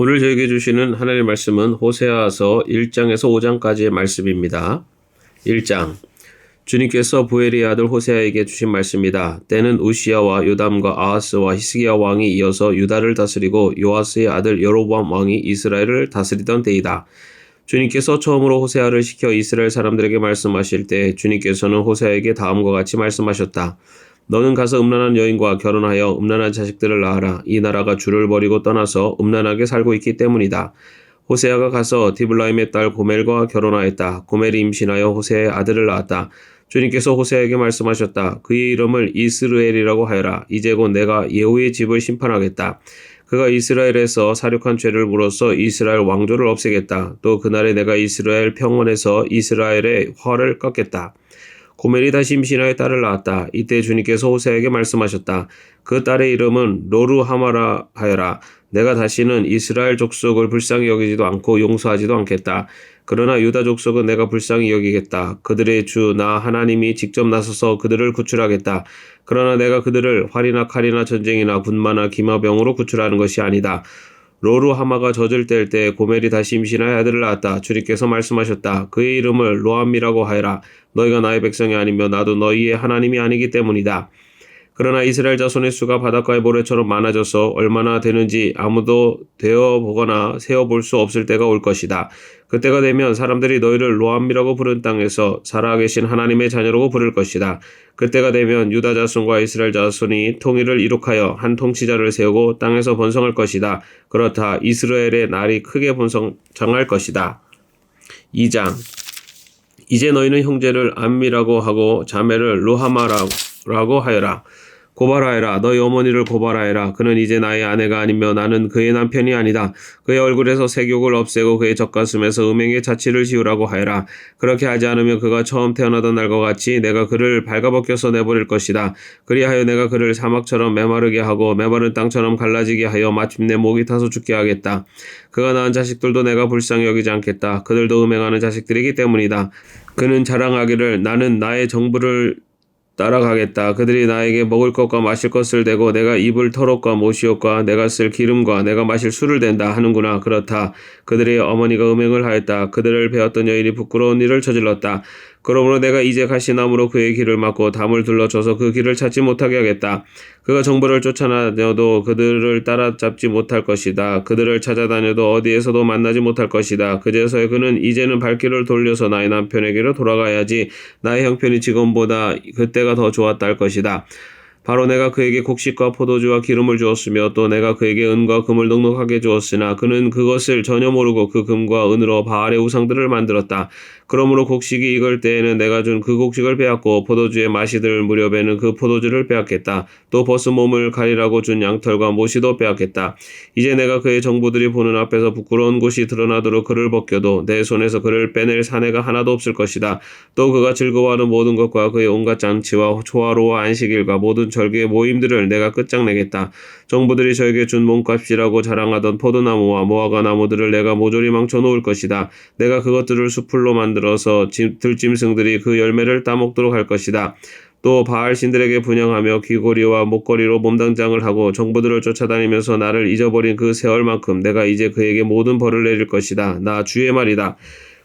오늘 저에게 주시는 하나님의 말씀은 호세아서 1장에서 5장까지의 말씀입니다. 1장. 주님께서 부엘의 아들 호세아에게 주신 말씀이다. 때는 우시야와 요담과 아하스와 히스기야 왕이 이어서 유다를 다스리고 요아스의 아들 여로보암 왕이 이스라엘을 다스리던 때이다. 주님께서 처음으로 호세아를 시켜 이스라엘 사람들에게 말씀하실 때 주님께서는 호세아에게 다음과 같이 말씀하셨다. 너는 가서 음란한 여인과 결혼하여 음란한 자식들을 낳아라. 이 나라가 주를 버리고 떠나서 음란하게 살고 있기 때문이다. 호세아가 가서 디블라임의 딸 고멜과 결혼하였다. 고멜이 임신하여 호세아의 아들을 낳았다. 주님께서 호세아에게 말씀하셨다. 그의 이름을 이스르엘이라고 하여라. 이제 곧 내가 예후의 집을 심판하겠다. 그가 이스라엘에서 사륙한 죄를 물어서 이스라엘 왕조를 없애겠다. 또 그날에 내가 이스라엘 평원에서 이스라엘의 화를 꺾겠다. 고멜이 다시 임신하여 딸을 낳았다. 이때 주님께서 호세아에게 말씀하셨다. 그 딸의 이름은 로루하마라 하여라. 내가 다시는 이스라엘 족속을 불쌍히 여기지도 않고 용서하지도 않겠다. 그러나 유다 족속은 내가 불쌍히 여기겠다. 그들의 주 나 하나님이 직접 나서서 그들을 구출하겠다. 그러나 내가 그들을 활이나 칼이나 전쟁이나 군마나 기마병으로 구출하는 것이 아니다. 로루하마가 젖을 뗄 때 고멜이 다시 임신하여 아들을 낳았다. 주님께서 말씀하셨다. 그의 이름을 로암미라고 하여라. 너희가 나의 백성이 아니며 나도 너희의 하나님이 아니기 때문이다. 그러나 이스라엘 자손의 수가 바닷가의 모래처럼 많아져서 얼마나 되는지 아무도 되어보거나 세어볼 수 없을 때가 올 것이다. 그때가 되면 사람들이 너희를 로암미라고 부른 땅에서 살아계신 하나님의 자녀라고 부를 것이다. 그때가 되면 유다 자손과 이스라엘 자손이 통일을 이룩하여 한 통치자를 세우고 땅에서 번성할 것이다. 그렇다. 이스라엘의 날이 크게 번성할 것이다. 2장. 이제 너희는 형제를 암미라고 하고 자매를 루하마라고 하여라. 고발하여라. 너희 어머니를 고발하여라. 그는 이제 나의 아내가 아니며 나는 그의 남편이 아니다. 그의 얼굴에서 색욕을 없애고 그의 젖가슴에서 음행의 자취를 지우라고 하여라. 그렇게 하지 않으면 그가 처음 태어나던 날과 같이 내가 그를 발가벗겨서 내버릴 것이다. 그리하여 내가 그를 사막처럼 메마르게 하고 메마른 땅처럼 갈라지게 하여 마침내 목이 타서 죽게 하겠다. 그가 낳은 자식들도 내가 불쌍히 여기지 않겠다. 그들도 음행하는 자식들이기 때문이다. 그는 자랑하기를 나는 나의 정부를 따라가겠다. 그들이 나에게 먹을 것과 마실 것을 대고 내가 입을 털옷과 모시옷과 내가 쓸 기름과 내가 마실 술을 댄다 하는구나. 그렇다. 그들의 어머니가 음행을 하였다. 그들을 베었던 여인이 부끄러운 일을 저질렀다. 그러므로 내가 이제 가시나무로 그의 길을 막고 담을 둘러쳐서 그 길을 찾지 못하게 하겠다. 그가 정보를 쫓아다녀도 그들을 따라잡지 못할 것이다. 그들을 찾아다녀도 어디에서도 만나지 못할 것이다. 그제서야 그는 이제는 발길을 돌려서 나의 남편에게로 돌아가야지. 나의 형편이 지금보다 그때가 더 좋았다 할 것이다. 바로 내가 그에게 곡식과 포도주와 기름을 주었으며 또 내가 그에게 은과 금을 넉넉하게 주었으나 그는 그것을 전혀 모르고 그 금과 은으로 바알의 우상들을 만들었다. 그러므로 곡식이 익을 때에는 내가 준 그 곡식을 빼앗고 포도주의 맛이 들 무렵에는 그 포도주를 빼앗겠다. 또 벗은 몸을 가리라고 준 양털과 모시도 빼앗겠다. 이제 내가 그의 정부들이 보는 앞에서 부끄러운 곳이 드러나도록 그를 벗겨도 내 손에서 그를 빼낼 사내가 하나도 없을 것이다. 또 그가 즐거워하는 모든 것과 그의 온갖 장치와 초하루와 안식일과 모든 절기의 모임들을 내가 끝장내겠다. 정부들이 저에게 준 몸값이라고 자랑하던 포도나무와 무화과 나무들을 내가 모조리 망쳐놓을 것이다. 내가 그것들을 수풀로 만들어서 들짐승들이 그 열매를 따먹도록 할 것이다. 또 바알 신들에게 분향하며 귀고리와 목걸이로 몸당장을 하고 정부들을 쫓아다니면서 나를 잊어버린 그 세월만큼 내가 이제 그에게 모든 벌을 내릴 것이다. 나 주의 말이다.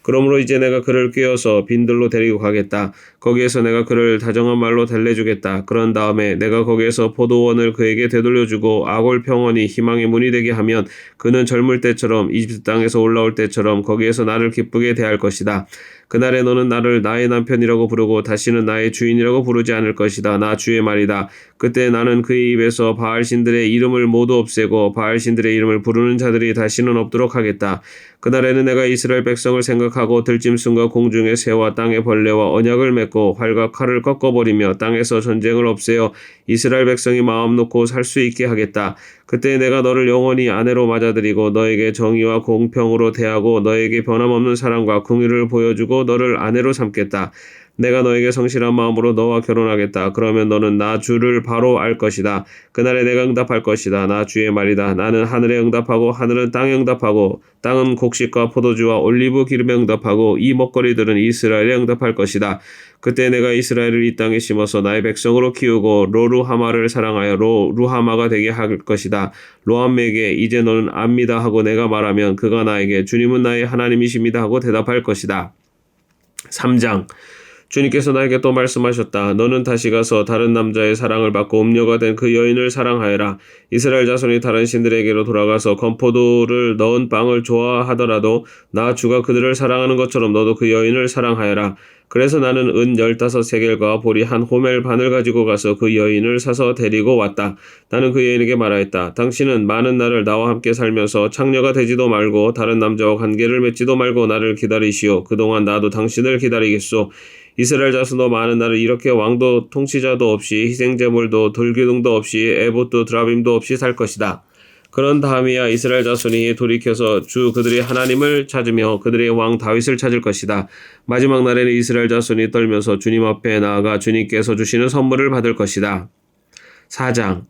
그러므로 이제 내가 그를 꿰어서 빈들로 데리고 가겠다. 거기에서 내가 그를 다정한 말로 달래주겠다. 그런 다음에 내가 거기에서 포도원을 그에게 되돌려주고 아골 평원이 희망의 문이 되게 하면 그는 젊을 때처럼 이집트 땅에서 올라올 때처럼 거기에서 나를 기쁘게 대할 것이다. 그날에 너는 나를 나의 남편이라고 부르고 다시는 나의 주인이라고 부르지 않을 것이다. 나 주의 말이다. 그때 나는 그의 입에서 바알 신들의 이름을 모두 없애고 바알 신들의 이름을 부르는 자들이 다시는 없도록 하겠다. 그날에는 내가 이스라엘 백성을 생각하고 들짐승과 공중의 새와 땅의 벌레와 언약을 맺고 활과 칼을 꺾어버리며 땅에서 전쟁을 없애어 이스라엘 백성이 마음 놓고 살 수 있게 하겠다. 그때 내가 너를 영원히 아내로 맞아들이고 너에게 정의와 공평으로 대하고 너에게 변함없는 사랑과 긍휼을 보여주고 너를 아내로 삼겠다. 내가 너에게 성실한 마음으로 너와 결혼하겠다. 그러면 너는 나 주를 바로 알 것이다. 그날에 내가 응답할 것이다. 나 주의 말이다. 나는 하늘에 응답하고 하늘은 땅에 응답하고 땅은 곡식과 포도주와 올리브 기름에 응답하고 이 먹거리들은 이스라엘에 응답할 것이다. 그때 내가 이스라엘을 이 땅에 심어서 나의 백성으로 키우고 로루하마를 사랑하여 로루하마가 되게 할 것이다. 로암에게 이제 너는 압니다 하고 내가 말하면 그가 나에게 주님은 나의 하나님이십니다 하고 대답할 것이다. 3장 주님께서 나에게 또 말씀하셨다. 너는 다시 가서 다른 남자의 사랑을 받고 음녀가 된 그 여인을 사랑하여라. 이스라엘 자손이 다른 신들에게로 돌아가서 건포도를 넣은 빵을 좋아하더라도 나 주가 그들을 사랑하는 것처럼 너도 그 여인을 사랑하여라. 그래서 나는 은 15세겔과 보리 한 호멜 반을 가지고 가서 그 여인을 사서 데리고 왔다. 나는 그 여인에게 말하였다. 당신은 많은 날을 나와 함께 살면서 창녀가 되지도 말고 다른 남자와 관계를 맺지도 말고 나를 기다리시오. 그동안 나도 당신을 기다리겠소. 이스라엘 자손도 많은 날을 이렇게 왕도 통치자도 없이 희생제물도 돌기둥도 없이 에봇도 드라빔도 없이 살 것이다. 그런 다음이야 이스라엘 자손이 돌이켜서 주 그들의 하나님을 찾으며 그들의 왕 다윗을 찾을 것이다. 마지막 날에는 이스라엘 자손이 떨면서 주님 앞에 나아가 주님께서 주시는 선물을 받을 것이다. 4장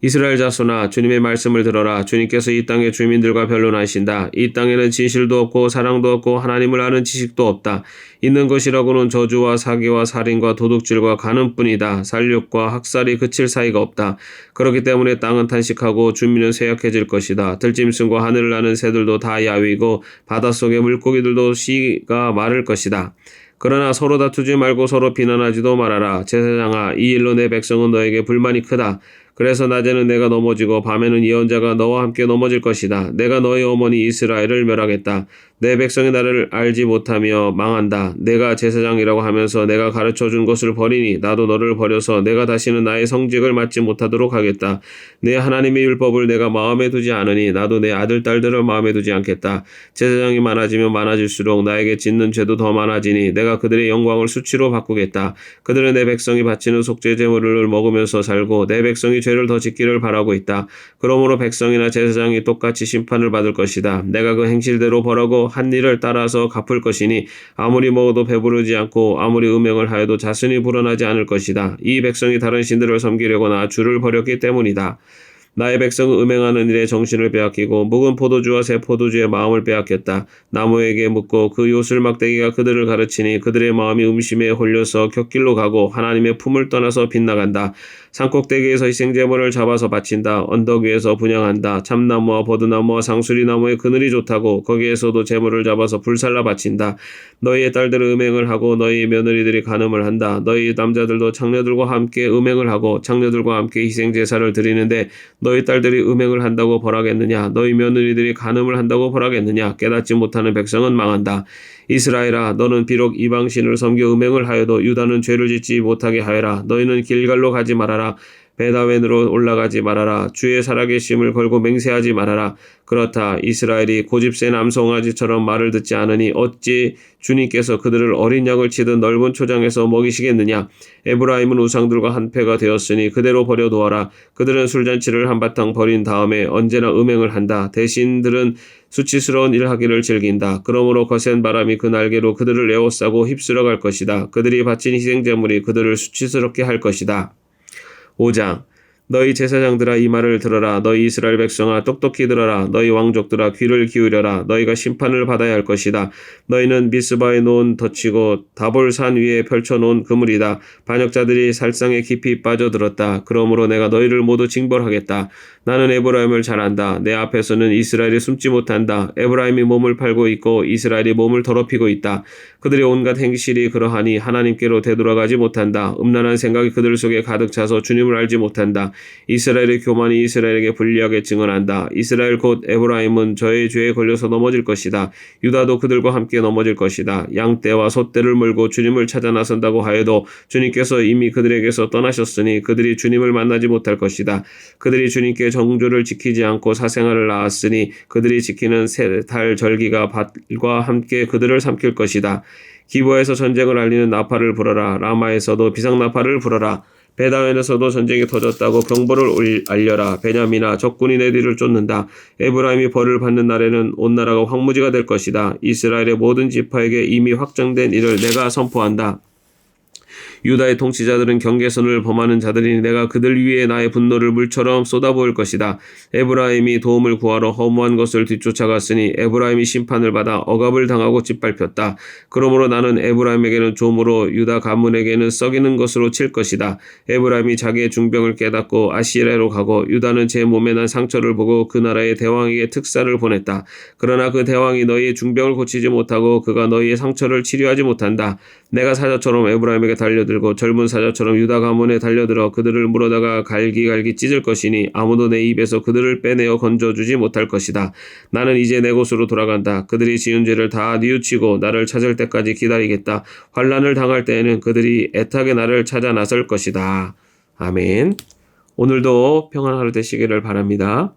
이스라엘 자손아 주님의 말씀을 들어라. 주님께서 이 땅의 주민들과 변론하신다. 이 땅에는 진실도 없고 사랑도 없고 하나님을 아는 지식도 없다. 있는 것이라고는 저주와 사기와 살인과 도둑질과 간음뿐이다. 살육과 학살이 그칠 사이가 없다. 그렇기 때문에 땅은 탄식하고 주민은 쇠약해질 것이다. 들짐승과 하늘을 나는 새들도 다 야위고 바닷속의 물고기들도 씨가 마를 것이다. 그러나 서로 다투지 말고 서로 비난하지도 말아라. 제사장아, 이 일로 내 백성은 너에게 불만이 크다. 그래서 낮에는 내가 넘어지고 밤에는 예언자가 너와 함께 넘어질 것이다. 내가 너의 어머니 이스라엘을 멸하겠다. 내 백성이 나를 알지 못하며 망한다. 내가 제사장이라고 하면서 내가 가르쳐준 것을 버리니 나도 너를 버려서 내가 다시는 나의 성직을 맡지 못하도록 하겠다. 내 하나님의 율법을 내가 마음에 두지 않으니 나도 내 아들 딸들을 마음에 두지 않겠다. 제사장이 많아지면 많아질수록 나에게 짓는 죄도 더 많아지니 내가 그들의 영광을 수치로 바꾸겠다. 그들은 내 백성이 바치는 속죄 제물을 먹으면서 살고 내 백성이 죄를 더 짓기를 바라고 있다. 그러므로 백성이나 제사장이 똑같이 심판을 받을 것이다. 내가 그 행실대로 벌하고 한 일을 따라서 갚을 것이니 아무리 먹어도 배부르지 않고 아무리 음행을 하여도 자손이 불어나지 않을 것이다. 이 백성이 다른 신들을 섬기려거나 주를 버렸기 때문이다. 나의 백성은 음행하는 일에 정신을 빼앗기고 묵은 포도주와 새 포도주의 마음을 빼앗겼다. 나무에게 묻고 그 요술 막대기가 그들을 가르치니 그들의 마음이 음심에 홀려서 곁길로 가고 하나님의 품을 떠나서 빗나간다. 산꼭대기에서 희생제물을 잡아서 바친다. 언덕 위에서 분향한다. 참나무와 버드나무와 상수리나무의 그늘이 좋다고 거기에서도 제물을 잡아서 불살라 바친다. 너희의 딸들은 음행을 하고 너희의 며느리들이 간음을 한다. 너희 남자들도 창녀들과 함께 음행을 하고 창녀들과 함께 희생제사를 드리는데 너희 딸들이 음행을 한다고 벌하겠느냐? 너희 며느리들이 간음을 한다고 벌하겠느냐? 깨닫지 못하는 백성은 망한다. 이스라엘아, 너는 비록 이방신을 섬겨 음행을 하여도 유다는 죄를 짓지 못하게 하여라. 너희는 길갈로 가지 말아라. 베다웬으로 올라가지 말아라. 주의 살아계심을 걸고 맹세하지 말아라. 그렇다. 이스라엘이 고집센 암송아지처럼 말을 듣지 않으니 어찌 주님께서 그들을 어린 양을 치듯 넓은 초장에서 먹이시겠느냐. 에브라임은 우상들과 한패가 되었으니 그대로 버려두어라. 그들은 술잔치를 한바탕 버린 다음에 언제나 음행을 한다. 대신들은 수치스러운 일하기를 즐긴다. 그러므로 거센 바람이 그 날개로 그들을 에워싸고 휩쓸어 갈 것이다. 그들이 바친 희생제물이 그들을 수치스럽게 할 것이다. 5장 너희 제사장들아 이 말을 들어라. 너희 이스라엘 백성아 똑똑히 들어라. 너희 왕족들아 귀를 기울여라. 너희가 심판을 받아야 할 것이다. 너희는 미스바에 놓은 덫이고 다볼산 위에 펼쳐놓은 그물이다. 반역자들이 살상에 깊이 빠져들었다. 그러므로 내가 너희를 모두 징벌하겠다. 나는 에브라임을 잘 안다. 내 앞에서는 이스라엘이 숨지 못한다. 에브라임이 몸을 팔고 있고 이스라엘이 몸을 더럽히고 있다. 그들의 온갖 행실이 그러하니 하나님께로 되돌아가지 못한다. 음란한 생각이 그들 속에 가득 차서 주님을 알지 못한다. 이스라엘의 교만이 이스라엘에게 불리하게 증언한다. 이스라엘 곧 에브라임은 저의 죄에 걸려서 넘어질 것이다. 유다도 그들과 함께 넘어질 것이다. 양떼와 소떼를 몰고 주님을 찾아 나선다고 하여도 주님께서 이미 그들에게서 떠나셨으니 그들이 주님을 만나지 못할 것이다. 그들이 주님께 정조를 지키지 않고 사생활을 낳았으니 그들이 지키는 세 달 절기가 밭과 함께 그들을 삼킬 것이다. 기브아에서 전쟁을 알리는 나팔을 불어라. 라마에서도 비상나팔을 불어라. 베다웬에서도 전쟁이 터졌다고 경보를 알려라. 베냐민아, 적군이 내 뒤를 쫓는다. 에브라임이 벌을 받는 날에는 온 나라가 황무지가 될 것이다. 이스라엘의 모든 지파에게 이미 확정된 일을 내가 선포한다. 유다의 통치자들은 경계선을 범하는 자들이니 내가 그들 위에 나의 분노를 물처럼 쏟아부을 것이다. 에브라임이 도움을 구하러 허무한 것을 뒤쫓아갔으니 에브라임이 심판을 받아 억압을 당하고 짓밟혔다. 그러므로 나는 에브라임에게는 조무로 유다 가문에게는 썩이는 것으로 칠 것이다. 에브라임이 자기의 중병을 깨닫고 아시레로 가고 유다는 제 몸에 난 상처를 보고 그 나라의 대왕에게 특사를 보냈다. 그러나 그 대왕이 너희의 중병을 고치지 못하고 그가 너희의 상처를 치료하지 못한다. 내가 사자처럼 에브라임에게 달려들고 젊은 사자처럼 유다 가문에 달려들어 그들을 물어다가 갈기갈기 찢을 것이니 아무도 내 입에서 그들을 빼내어 건져주지 못할 것이다. 나는 이제 내 곳으로 돌아간다. 그들이 지은 죄를 다 뉘우치고 나를 찾을 때까지 기다리겠다. 환난을 당할 때에는 그들이 애타게 나를 찾아 나설 것이다. 아멘. 오늘도 평안한 하루 되시기를 바랍니다.